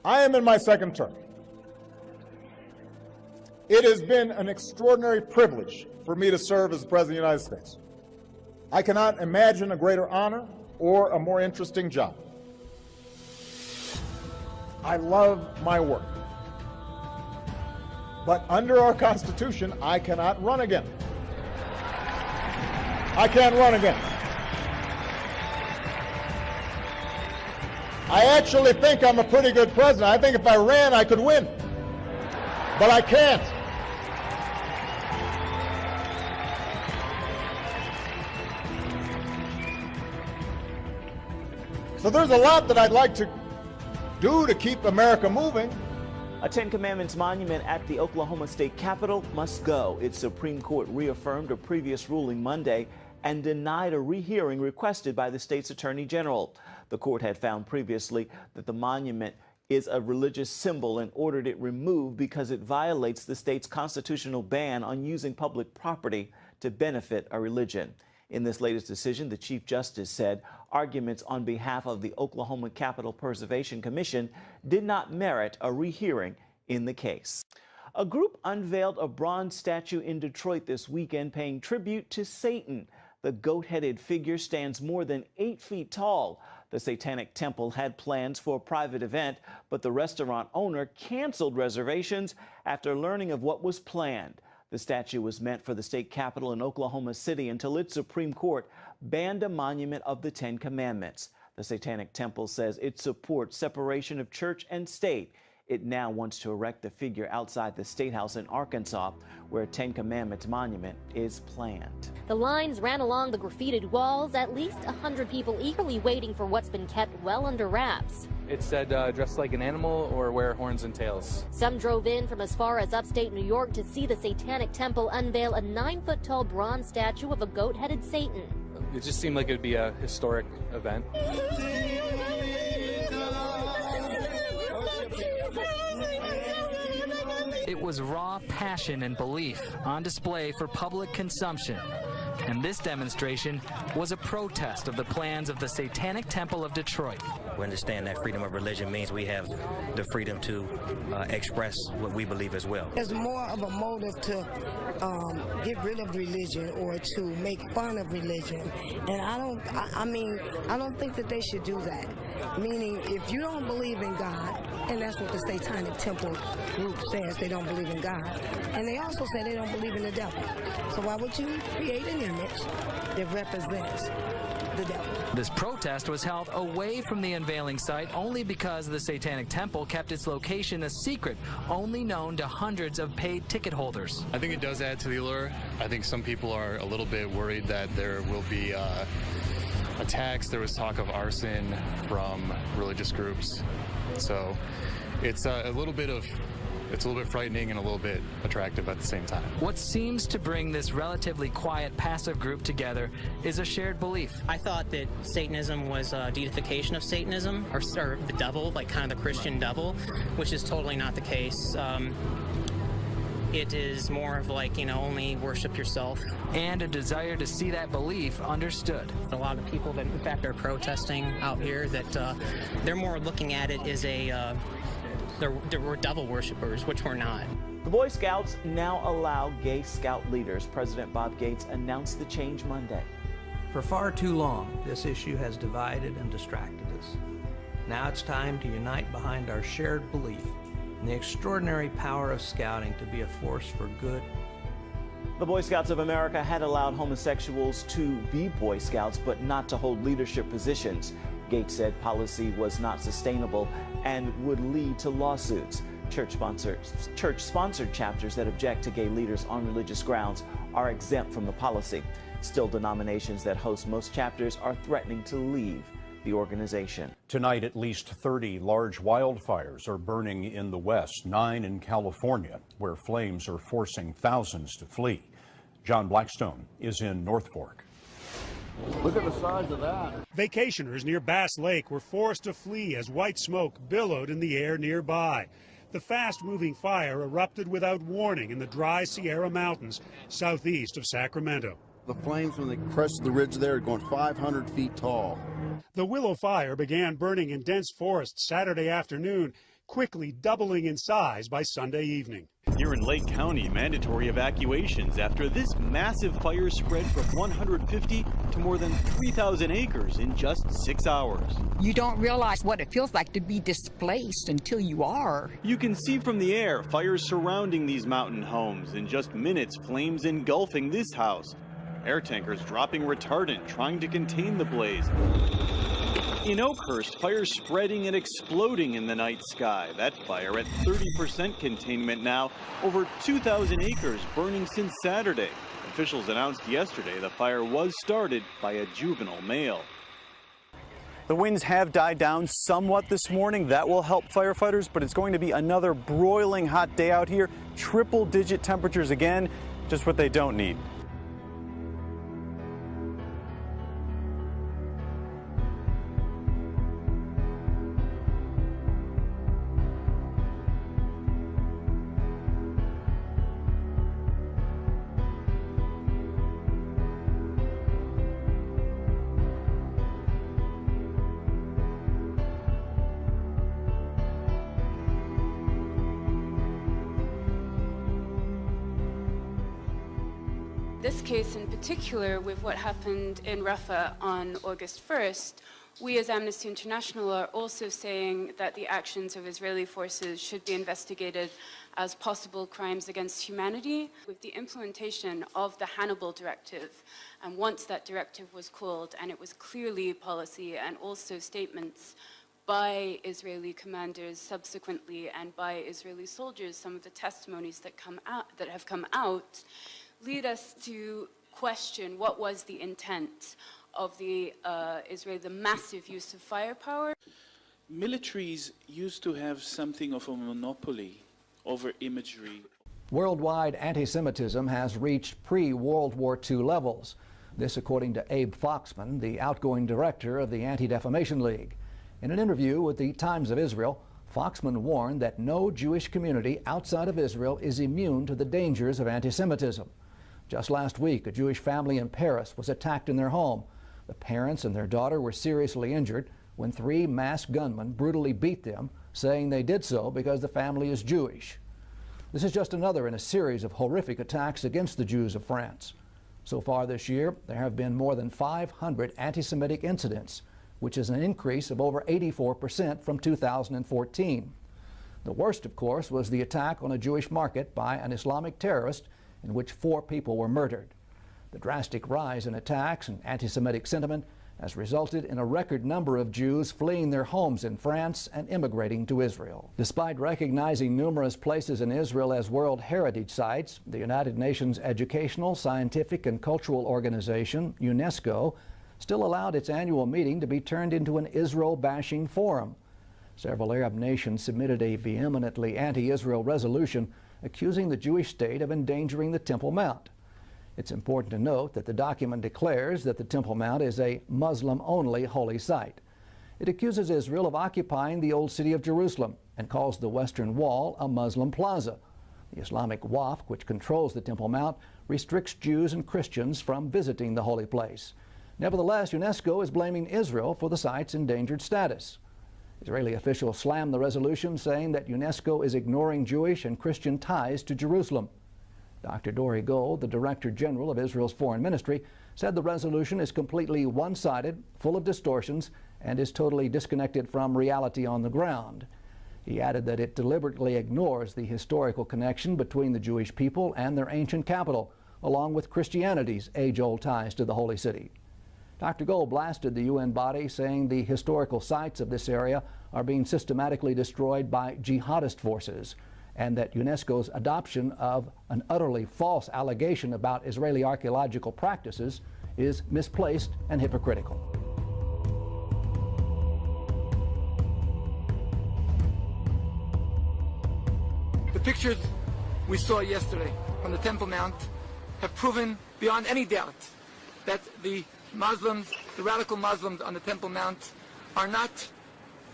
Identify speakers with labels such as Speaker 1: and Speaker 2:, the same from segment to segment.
Speaker 1: I am in my second term. It has been an extraordinary privilege for me to serve as the President of the United States. I cannot imagine a greater honor or a more interesting job. I love my work. But under our Constitution, I cannot run again. I can't run again. I actually think I'm a pretty good president. I think if I ran, I could win. But I can't. So there's a lot that I'd like to do to keep America moving.
Speaker 2: A Ten Commandments monument at the Oklahoma State Capitol must go. Its Supreme Court reaffirmed a previous ruling Monday and denied a rehearing requested by the state's Attorney General. The court had found previously that the monument is a religious symbol and ordered it removed because it violates the state's constitutional ban on using public property to benefit a religion. In this latest decision, the Chief Justice said arguments on behalf of the Oklahoma Capitol Preservation Commission did not merit a rehearing in the case. A group unveiled a bronze statue in Detroit this weekend paying tribute to Satan. The goat-headed figure stands more than 8 feet tall. The Satanic Temple had plans for a private event, but the restaurant owner canceled reservations after learning of what was planned. The statue was meant for the state capitol in Oklahoma City until its Supreme Court banned a monument of the Ten Commandments. The Satanic Temple says it supports separation of church and state. It now wants to erect the figure outside the State House in Arkansas, where a Ten Commandments monument is planned.
Speaker 3: The lines ran along the graffitied walls, at least 100 people eagerly waiting for what's been kept well under wraps.
Speaker 4: It said dress like an animal or wear horns and tails.
Speaker 3: Some drove in from as far as upstate New York to see the Satanic Temple unveil a 9-foot-tall bronze statue of a goat-headed Satan.
Speaker 4: It just seemed like it would be a historic event.
Speaker 5: It was raw passion and belief on display for public consumption. And this demonstration was a protest of the plans of the Satanic Temple of Detroit.
Speaker 6: We understand that freedom of religion means we have the freedom to express what we believe as well.
Speaker 7: There's more of a motive to get rid of religion or to make fun of religion. And I don't think that they should do that. Meaning, if you don't believe in God, and that's what the Satanic Temple group says, they don't believe in God. And they also say they don't believe in the devil. So why would you create an image that represents the devil?
Speaker 5: This protest was held away from the unveiling site only because the Satanic Temple kept its location a secret, only known to hundreds of paid ticket holders.
Speaker 8: I think it does add to the allure. I think some people are a little bit worried that there will be attacks. There was talk of arson from religious groups. So it's a little bit frightening and a little bit attractive at the same time.
Speaker 5: What seems to bring this relatively quiet, passive group together is a shared belief.
Speaker 9: I thought that Satanism was a deification of Satanism, or the devil, like kind of the Christian devil, which is totally not the case. It is more of like, only worship yourself.
Speaker 5: And a desire to see that belief understood.
Speaker 9: A lot of people that, in fact, are protesting out here, that they're more looking at it as we're devil worshippers, which we're not.
Speaker 2: The Boy Scouts now allow gay scout leaders. President Bob Gates announced the change Monday.
Speaker 10: For far too long, this issue has divided and distracted us. Now it's time to unite behind our shared belief in the extraordinary power of scouting to be a force for good.
Speaker 2: The Boy Scouts of America had allowed homosexuals to be Boy Scouts, but not to hold leadership positions. Gates said policy was not sustainable and would lead to lawsuits. Church-sponsored chapters that object to gay leaders on religious grounds are exempt from the policy. Still, denominations that host most chapters are threatening to leave the organization.
Speaker 11: Tonight, at least 30 large wildfires are burning in the West, 9 in California, where flames are forcing thousands to flee. John Blackstone is in North Fork.
Speaker 12: Look at the size of that. Vacationers near Bass Lake were forced to flee as white smoke billowed in the air nearby. The fast-moving fire erupted without warning in the dry Sierra Mountains, southeast of Sacramento.
Speaker 13: The flames, when they crested the ridge there, are going 500 feet tall.
Speaker 12: The Willow Fire began burning in dense forests Saturday afternoon, quickly doubling in size by Sunday evening.
Speaker 14: Here in Lake County, mandatory evacuations after this massive fire spread from 150 to more than 3,000 acres in just 6 hours.
Speaker 15: You don't realize what it feels like to be displaced until you are.
Speaker 14: You can see from the air fires surrounding these mountain homes. In just minutes, flames engulfing this house. Air tankers dropping retardant, trying to contain the blaze. In Oakhurst, fires spreading and exploding in the night sky. That fire at 30% containment now, over 2,000 acres burning since Saturday. Officials announced yesterday the fire was started by a juvenile male. The winds have died down somewhat this morning. That will help firefighters, but it's going to be another broiling hot day out here. Triple-digit temperatures again, just what they don't need.
Speaker 16: This case in particular, with what happened in Rafah on August 1st, we as Amnesty International are also saying that the actions of Israeli forces should be investigated as possible crimes against humanity. With the implementation of the Hannibal Directive, and once that directive was called, and it was clearly policy and also statements by Israeli commanders subsequently and by Israeli soldiers, some of the testimonies that have come out, lead us to question what was the intent of the massive use of firepower.
Speaker 17: Militaries used to have something of a monopoly over imagery.
Speaker 18: Worldwide anti-Semitism has reached pre-World War II levels. This according to Abe Foxman, the outgoing director of the Anti-Defamation League. In an interview with the Times of Israel, Foxman warned that no Jewish community outside of Israel is immune to the dangers of anti-Semitism. Just last week, a Jewish family in Paris was attacked in their home. The parents and their daughter were seriously injured when 3 masked gunmen brutally beat them, saying they did so because the family is Jewish. This is just another in a series of horrific attacks against the Jews of France. So far this year, there have been more than 500 anti-Semitic incidents, which is an increase of over 84% from 2014. The worst, of course, was the attack on a Jewish market by an Islamic terrorist in which 4 people were murdered. The drastic rise in attacks and anti-Semitic sentiment has resulted in a record number of Jews fleeing their homes in France and immigrating to Israel. Despite recognizing numerous places in Israel as World Heritage Sites, the United Nations Educational, Scientific, and Cultural Organization, UNESCO, still allowed its annual meeting to be turned into an Israel-bashing forum. Several Arab nations submitted a vehemently anti-Israel resolution accusing the Jewish state of endangering the Temple Mount. It's important to note that the document declares that the Temple Mount is a Muslim-only holy site. It accuses Israel of occupying the old city of Jerusalem and calls the Western Wall a Muslim plaza. The Islamic Waqf, which controls the Temple Mount, restricts Jews and Christians from visiting the holy place. Nevertheless, UNESCO is blaming Israel for the site's endangered status. Israeli officials slammed the resolution, saying that UNESCO is ignoring Jewish and Christian ties to Jerusalem. Dr. Dori Gold, the Director General of Israel's Foreign Ministry, said the resolution is completely one-sided, full of distortions, and is totally disconnected from reality on the ground. He added that it deliberately ignores the historical connection between the Jewish people and their ancient capital, along with Christianity's age-old ties to the holy city. Dr. Gold blasted the UN body, saying the historical sites of this area are being systematically destroyed by jihadist forces, and that UNESCO's adoption of an utterly false allegation about Israeli archaeological practices is misplaced and hypocritical.
Speaker 19: The pictures we saw yesterday on the Temple Mount have proven beyond any doubt that the Muslims, the radical Muslims on the Temple Mount, are not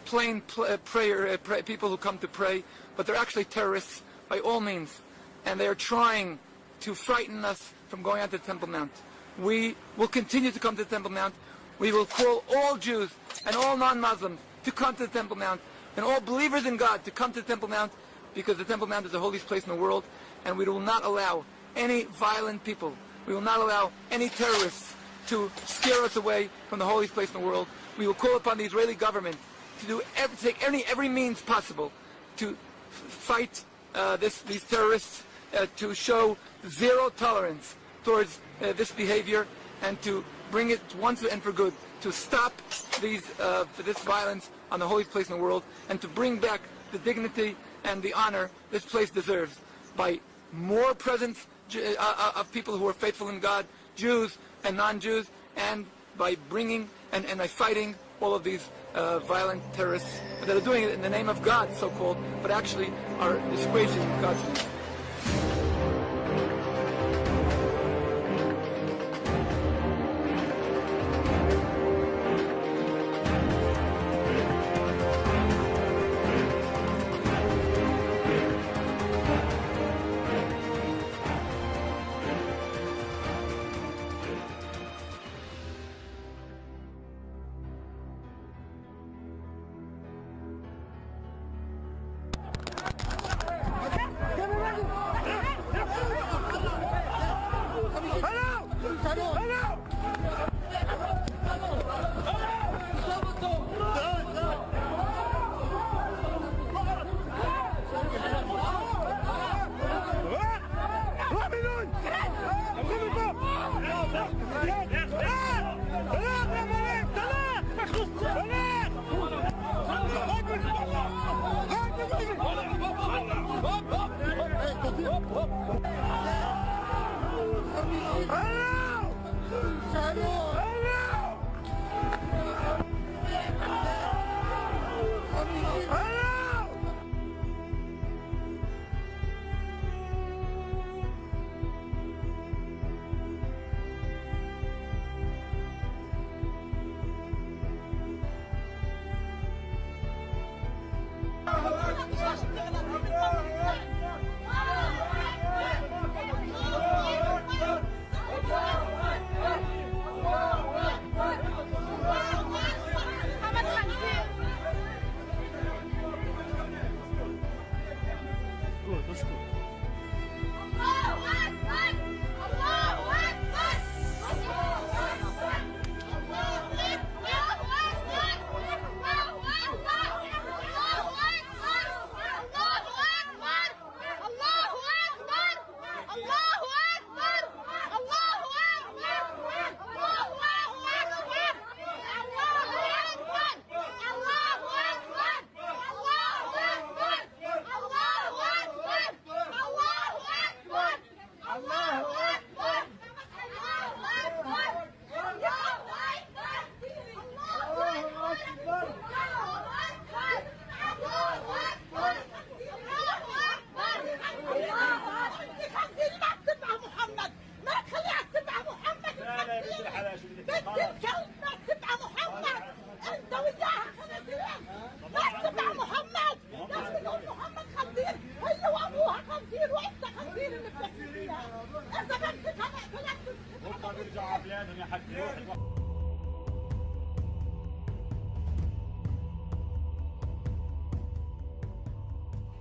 Speaker 19: plain people who come to pray, but they're actually terrorists by all means, and they are trying to frighten us from going onto the Temple Mount. We will continue to come to the Temple Mount. We will call all Jews and all non-Muslims to come to the Temple Mount. and all believers in God to come to the Temple Mount, because the Temple Mount is the holiest place in the world, and we will not allow any violent people, we will not allow any terrorists to scare us away from the holiest place in the world. We will call upon the Israeli government to take every means possible to fight these terrorists, to show zero tolerance towards this behavior, and to bring it once and for good, to stop this violence on the holiest place in the world, and to bring back the dignity and the honor this place deserves by more presence of people who are faithful in God, Jews and non-Jews, and by bringing and by fighting all of these violent terrorists that are doing it in the name of God, so-called, but actually are disgracing God's name.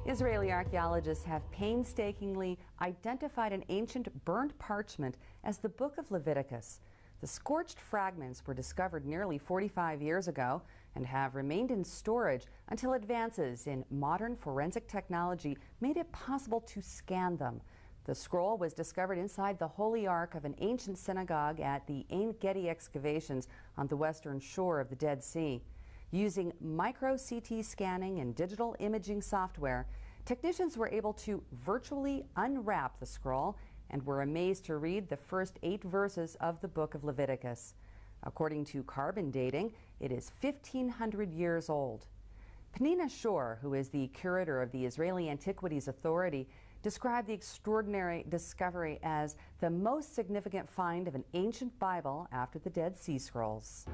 Speaker 20: Israeli archaeologists have painstakingly identified an ancient burnt parchment as the Book of Leviticus. The scorched fragments were discovered nearly 45 years ago and have remained in storage until advances in modern forensic technology made it possible to scan them. The scroll was discovered inside the Holy Ark of an ancient synagogue at the Ein Gedi excavations on the western shore of the Dead Sea. Using micro-CT scanning and digital imaging software, technicians were able to virtually unwrap the scroll and were amazed to read the first 8 verses of the Book of Leviticus. According to carbon dating, it is 1,500 years old. Pnina Shor, who is the curator of the Israeli Antiquities Authority, described the extraordinary discovery as the most significant find of an ancient Bible after the Dead Sea Scrolls.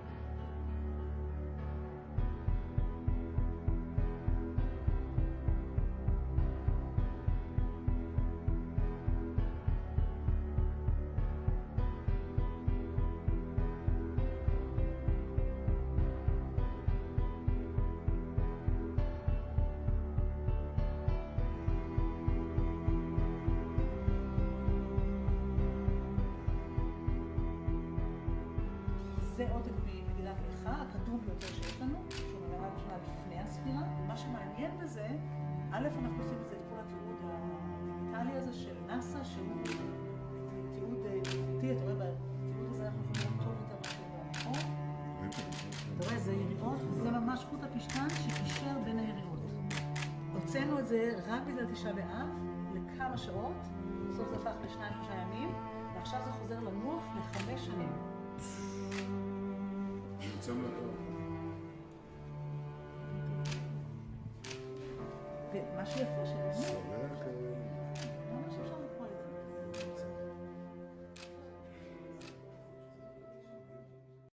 Speaker 21: זה עותק ממגילת איכה, הקדום ביותר שיש לנו, שהוא נאמר בשנה לפני הספירה. מה שמעניין בזה, א', אנחנו עושים את זה את כל התיעוד הדיגיטלי הזה של נאס"א, שהוא תיעוד איכותי, אתה רואה בתיעוד הזה אנחנו יכולים טוב יותר מאשר במקום. אתה רואה, זה יריעות, וזה ממש חוט הפשטן שקישר בין היריעות. הוצאנו את זה רק בגלל תשעה באב, לכמה שעות, בסוף זה הפך ל2-3 ימים, ועכשיו זה חוזר לנוח ל5 שנים. ומה שיפה שבאמת,